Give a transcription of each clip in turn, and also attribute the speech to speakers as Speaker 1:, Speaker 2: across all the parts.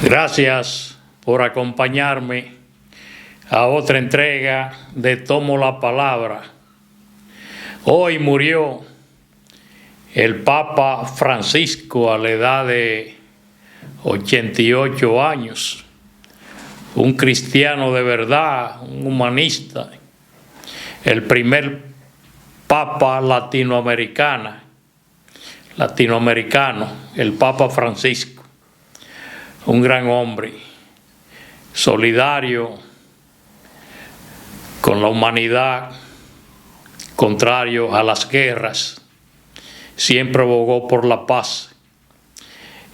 Speaker 1: Gracias por acompañarme a otra entrega de Tomo la Palabra. Hoy murió el Papa Francisco a la edad de 88 años, un cristiano de verdad, un humanista, el primer Papa latinoamericano, el Papa Francisco, un gran hombre, solidario con la humanidad, contrario a las guerras, siempre abogó por la paz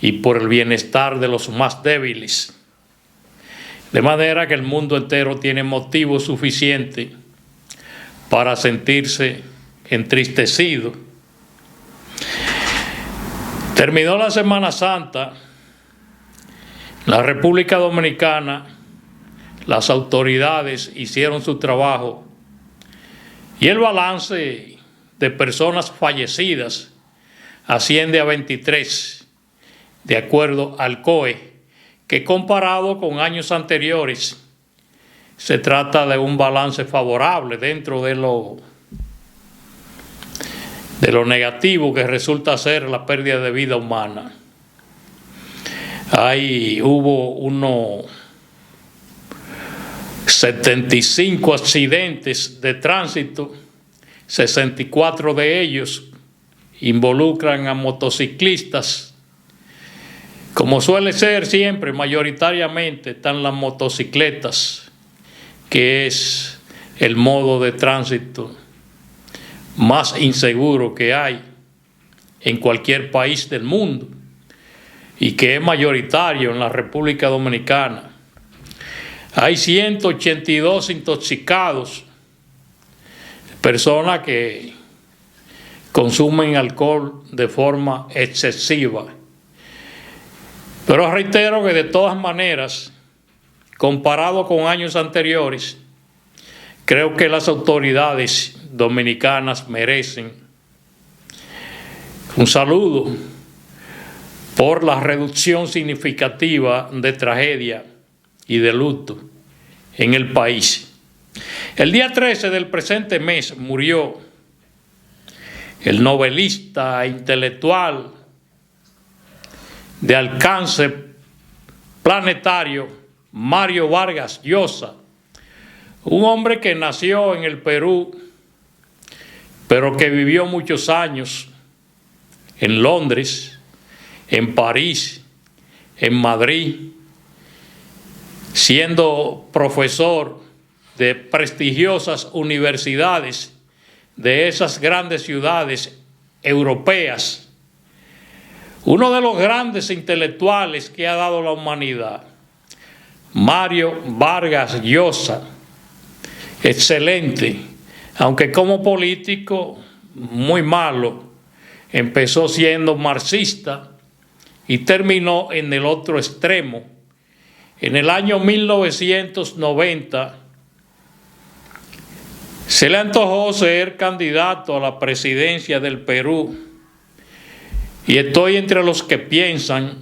Speaker 1: y por el bienestar de los más débiles. De manera que el mundo entero tiene motivo suficiente para sentirse entristecido. Terminó la Semana Santa. En la República Dominicana, las autoridades hicieron su trabajo y el balance de personas fallecidas asciende a 23, de acuerdo al COE, que comparado con años anteriores se trata de un balance favorable dentro de lo negativo que resulta ser la pérdida de vida humana. Hubo unos 75 accidentes de tránsito, 64 de ellos involucran a motociclistas. Como suele ser siempre, mayoritariamente están las motocicletas, que es el modo de tránsito más inseguro que hay en cualquier país del mundo y que es mayoritario en la República Dominicana. Hay 182 intoxicados, personas que consumen alcohol de forma excesiva. Pero reitero que de todas maneras, comparado con años anteriores, creo que las autoridades dominicanas merecen un saludo por la reducción significativa de tragedia y de luto en el país. El día 13 del presente mes murió el novelista intelectual de alcance planetario Mario Vargas Llosa, un hombre que nació en el Perú, pero que vivió muchos años en Londres, en París, en Madrid, siendo profesor de prestigiosas universidades de esas grandes ciudades europeas. Uno de los grandes intelectuales que ha dado la humanidad, Mario Vargas Llosa, excelente, aunque como político muy malo. Empezó siendo marxista y terminó en el otro extremo. En el año 1990 se le antojó ser candidato a la presidencia del Perú, y estoy entre los que piensan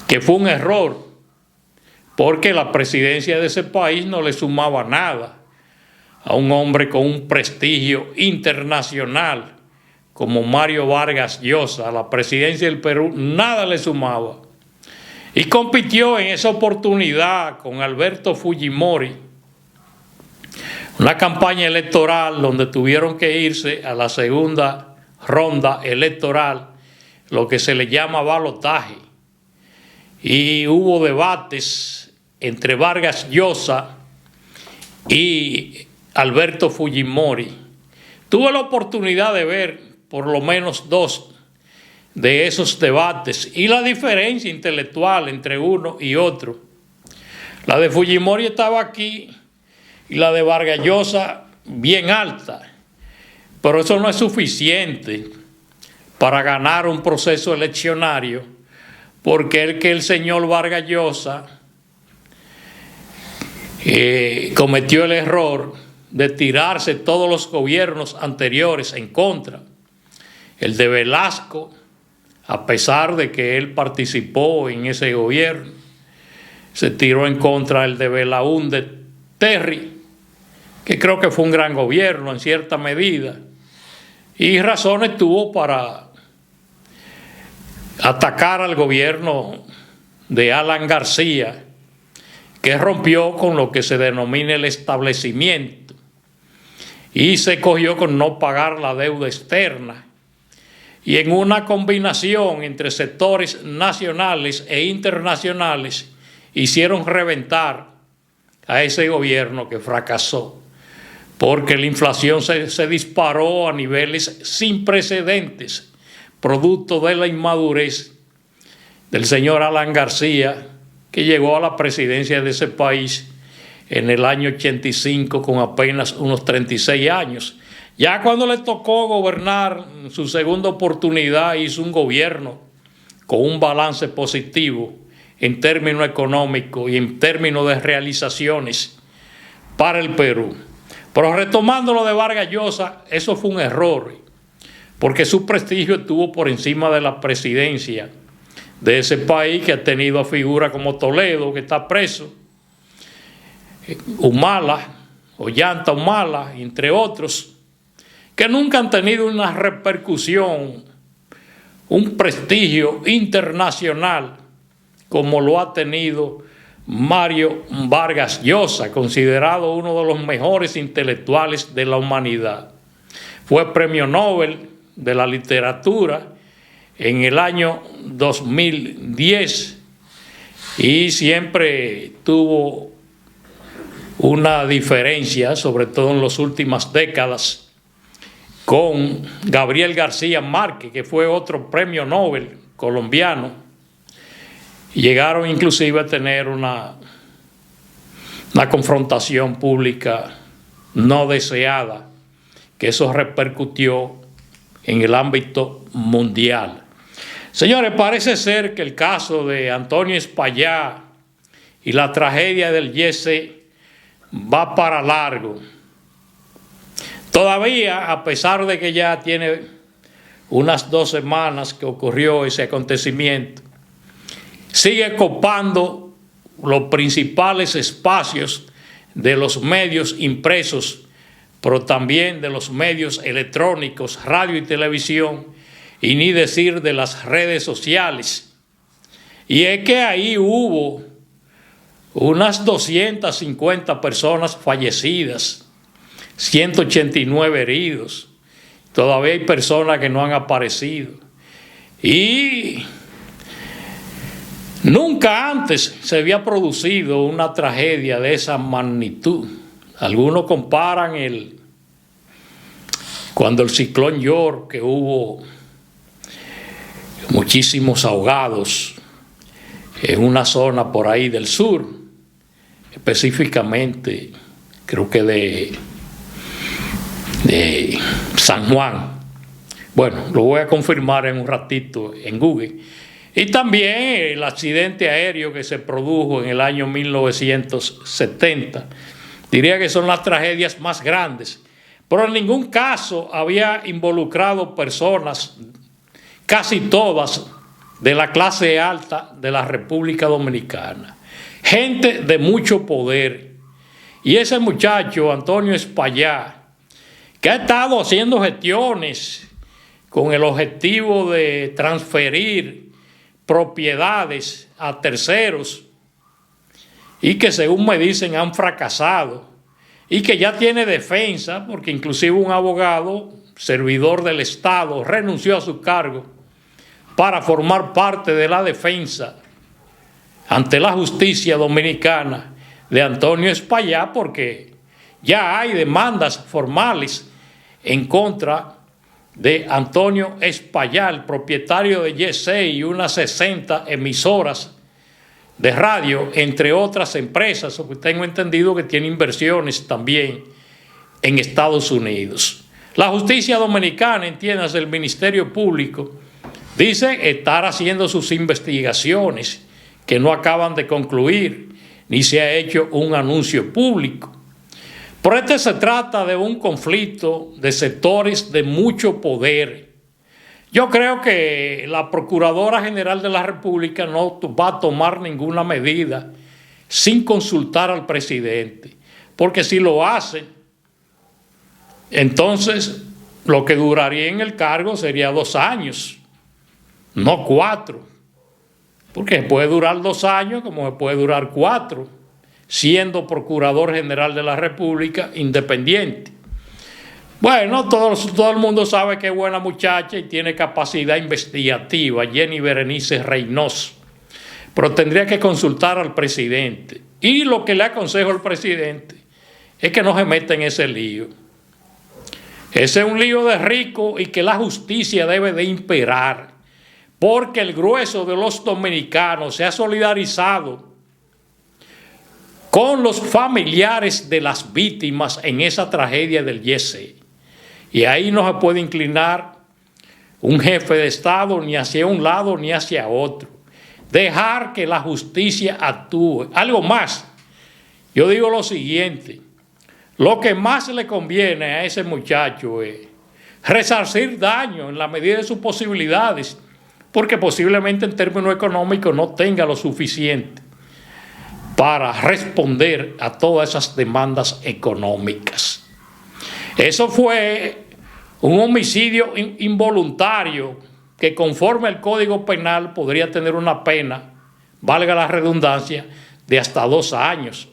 Speaker 1: que fue un error, porque la presidencia de ese país no le sumaba nada a un hombre con un prestigio internacional como Mario Vargas Llosa. A la presidencia del Perú nada le sumaba. Y compitió en esa oportunidad con Alberto Fujimori, una campaña electoral donde tuvieron que irse a la segunda ronda electoral, lo que se le llama balotaje. Y hubo debates entre Vargas Llosa y Alberto Fujimori. Tuve la oportunidad de ver por lo menos dos de esos debates y la diferencia intelectual entre uno y otro. La de Fujimori estaba aquí y la de Vargas Llosa bien alta, pero eso no es suficiente para ganar un proceso eleccionario, porque el señor Vargas Llosa cometió el error de tirarse todos los gobiernos anteriores en contra. El de Velasco, a pesar de que él participó en ese gobierno. Se tiró en contra el de Belaúnde Terry, que creo que fue un gran gobierno en cierta medida, y razones tuvo para atacar al gobierno de Alan García, que rompió con lo que se denomina el establecimiento y se cogió con no pagar la deuda externa. Y en una combinación entre sectores nacionales e internacionales hicieron reventar a ese gobierno que fracasó, porque la inflación se disparó a niveles sin precedentes, producto de la inmadurez del señor Alan García, que llegó a la presidencia de ese país en el año 85 con apenas unos 36 años. Ya cuando le tocó gobernar su segunda oportunidad, hizo un gobierno con un balance positivo en términos económicos y en términos de realizaciones para el Perú. Pero retomando lo de Vargas Llosa, eso fue un error, porque su prestigio estuvo por encima de la presidencia de ese país, que ha tenido a figuras como Toledo, que está preso, Humala, Ollanta Humala, entre otros, que nunca han tenido una repercusión, un prestigio internacional como lo ha tenido Mario Vargas Llosa, considerado uno de los mejores intelectuales de la humanidad. Fue premio Nobel de la literatura en el año 2010 y siempre tuvo una diferencia, sobre todo en las últimas décadas, con Gabriel García Márquez, que fue otro premio Nobel colombiano. Llegaron inclusive a tener una confrontación pública no deseada, que eso repercutió en el ámbito mundial. Señores, parece ser que el caso de Antonio Espaillá y la tragedia del Yese va para largo. Todavía, a pesar de que ya tiene unas 2 semanas que ocurrió ese acontecimiento, sigue copando los principales espacios de los medios impresos, pero también de los medios electrónicos, radio y televisión, y ni decir de las redes sociales. Y es que ahí hubo unas 250 personas fallecidas, 189 heridos. Todavía hay personas que no han aparecido. Y nunca antes se había producido una tragedia de esa magnitud. Algunos comparan cuando el ciclón York, que hubo muchísimos ahogados en una zona por ahí del sur, específicamente creo que de San Juan. Bueno, lo voy a confirmar en un ratito en Google. Y también el accidente aéreo que se produjo en el año 1970. Diría que son las tragedias más grandes, pero en ningún caso había involucrado personas, casi todas de la clase alta de la República Dominicana, gente de mucho poder. Y ese muchacho, Antonio Espaillá, que ha estado haciendo gestiones con el objetivo de transferir propiedades a terceros y que, según me dicen, han fracasado, y que ya tiene defensa, porque inclusive un abogado, servidor del Estado, renunció a su cargo para formar parte de la defensa ante la justicia dominicana de Antonio Espaillá, porque ya hay demandas formales en contra de Antonio Espaillá, el propietario de Yese y unas 60 emisoras de radio, entre otras empresas, porque tengo entendido que tiene inversiones también en Estados Unidos. La justicia dominicana, entiéndase, el Ministerio Público, dice estar haciendo sus investigaciones que no acaban de concluir, ni se ha hecho un anuncio público. Pero se trata de un conflicto de sectores de mucho poder. Yo creo que la Procuradora General de la República no va a tomar ninguna medida sin consultar al presidente, porque si lo hace, entonces lo que duraría en el cargo sería 2 años, no 4, porque puede durar 2 años como puede durar 4, siendo Procurador General de la República independiente. Bueno, todo el mundo sabe que es buena muchacha y tiene capacidad investigativa, Jenny Berenice Reynoso, pero tendría que consultar al presidente. Y lo que le aconsejo al presidente es que no se meta en ese lío. Ese es un lío de rico y que la justicia debe de imperar, porque el grueso de los dominicanos se ha solidarizado con los familiares de las víctimas en esa tragedia del Yesé. Y ahí no se puede inclinar un jefe de Estado ni hacia un lado ni hacia otro. Dejar que la justicia actúe. Algo más, yo digo lo siguiente, lo que más le conviene a ese muchacho es resarcir daño en la medida de sus posibilidades, porque posiblemente en términos económicos no tenga lo suficiente para responder a todas esas demandas económicas. Eso fue un homicidio involuntario que conforme al Código Penal podría tener una pena, valga la redundancia, de hasta 2 años.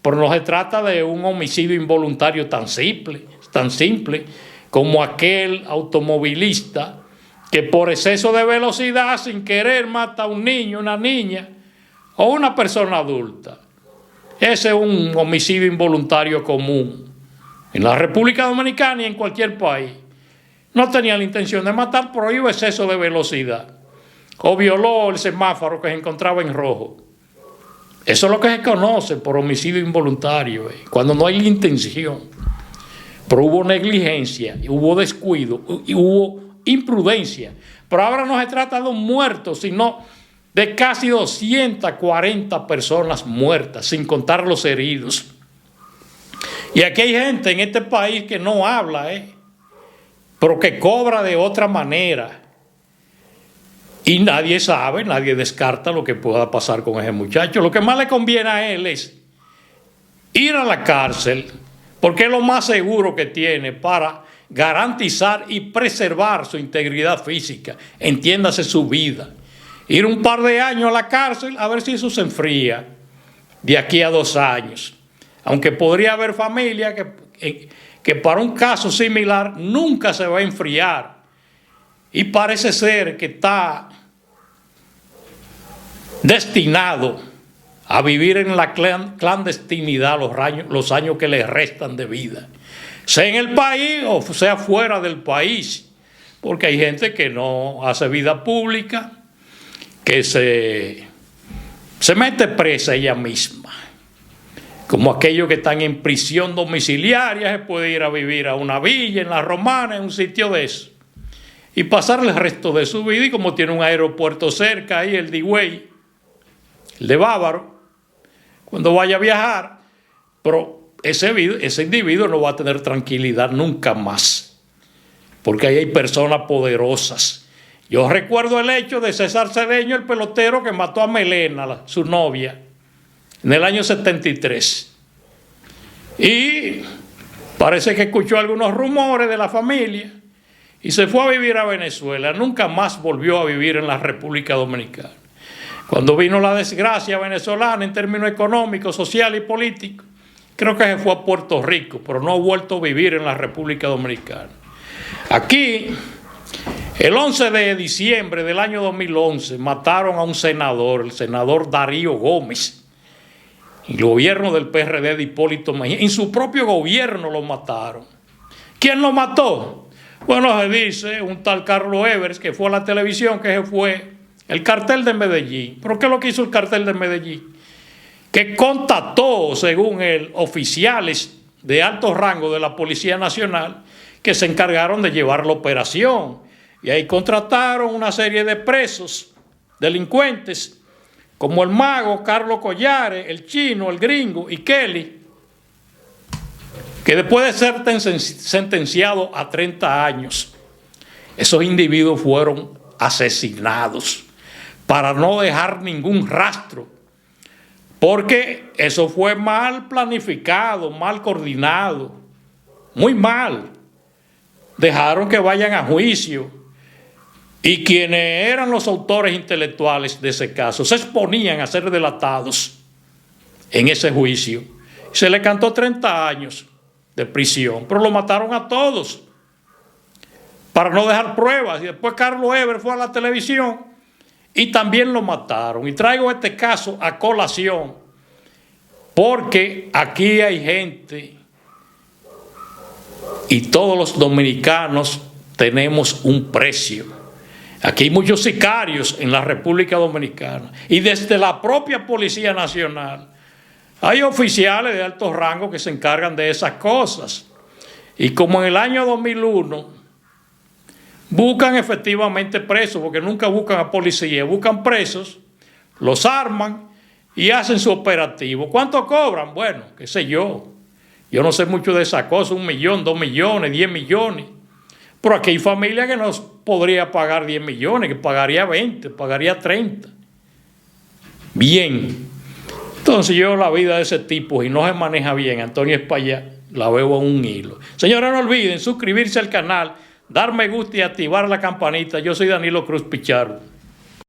Speaker 1: Pero no se trata de un homicidio involuntario tan simple como aquel automovilista que por exceso de velocidad sin querer mata a un niño, una niña o una persona adulta. Ese es un homicidio involuntario común en la República Dominicana y en cualquier país. No tenía la intención de matar, pero iba exceso de velocidad o violó el semáforo que se encontraba en rojo. Eso es lo que se conoce por homicidio involuntario, cuando no hay la intención. Pero hubo negligencia, hubo descuido y hubo imprudencia. Pero ahora no se trata de un muerto, sino de casi 240 personas muertas, sin contar los heridos. Y aquí hay gente en este país que no habla, pero que cobra de otra manera. Y nadie sabe, nadie descarta lo que pueda pasar con ese muchacho. Lo que más le conviene a él es ir a la cárcel, porque es lo más seguro que tiene para garantizar y preservar su integridad física, entiéndase su vida. Ir un par de años a la cárcel a ver si eso se enfría de aquí a 2 años. Aunque podría haber familia que para un caso similar nunca se va a enfriar. Y parece ser que está destinado a vivir en la clandestinidad los años que le restan de vida, sea en el país o sea fuera del país, porque hay gente que no hace vida pública, que se mete presa ella misma, como aquellos que están en prisión domiciliaria. Se puede ir a vivir a una villa en La Romana, en un sitio de eso, y pasar el resto de su vida. Y como tiene un aeropuerto cerca ahí, el de Higüey, el de Bávaro, cuando vaya a viajar, pero ese individuo no va a tener tranquilidad nunca más, porque ahí hay personas poderosas. Yo recuerdo el hecho de César Cedeño, el pelotero que mató a Melena, su novia, en el año 73. Y parece que escuchó algunos rumores de la familia y se fue a vivir a Venezuela. Nunca más volvió a vivir en la República Dominicana. Cuando vino la desgracia venezolana en términos económicos, sociales y políticos, creo que se fue a Puerto Rico, pero no ha vuelto a vivir en la República Dominicana. Aquí, el 11 de diciembre del año 2011, mataron a un senador, el senador Darío Gómez. El gobierno del PRD de Hipólito Mejía, en su propio gobierno lo mataron. ¿Quién lo mató? Bueno, se dice un tal Carlos Evers, que fue a la televisión, que se fue el cartel de Medellín. ¿Pero qué es lo que hizo el cartel de Medellín? Que contactó, según él, oficiales de alto rango de la Policía Nacional que se encargaron de llevar la operación. Y ahí contrataron una serie de presos, delincuentes, como el Mago, Carlos Collares, el Chino, el Gringo y Kelly, que después de ser sentenciado a 30 años, Esos individuos fueron asesinados para no dejar ningún rastro, porque eso fue mal planificado, mal coordinado, muy mal. Dejaron que vayan a juicio y quienes eran los autores intelectuales de ese caso se exponían a ser delatados en ese juicio. Se le cantó 30 años de prisión, pero lo mataron a todos para no dejar pruebas. Y después Carlos Heber fue a la televisión y también lo mataron. Y traigo este caso a colación porque aquí hay gente y todos los dominicanos tenemos un precio. Aquí hay muchos sicarios en la República Dominicana y desde la propia Policía Nacional hay oficiales de alto rango que se encargan de esas cosas. Y como en el año 2001 buscan efectivamente presos, porque nunca buscan a policía, buscan presos, los arman y hacen su operativo. ¿Cuánto cobran? Bueno, qué sé yo. Yo no sé mucho de esas cosas, 1 millón, 2 millones, 10 millones. Pero aquí hay familias que no podría pagar 10 millones, que pagaría 20, pagaría 30. Bien. Entonces yo la vida de ese tipo, y no se maneja bien, Antonio Espaillat, la veo a un hilo. Señores, no olviden suscribirse al canal, dar me gusta y activar la campanita. Yo soy Danilo Cruz Pichardo.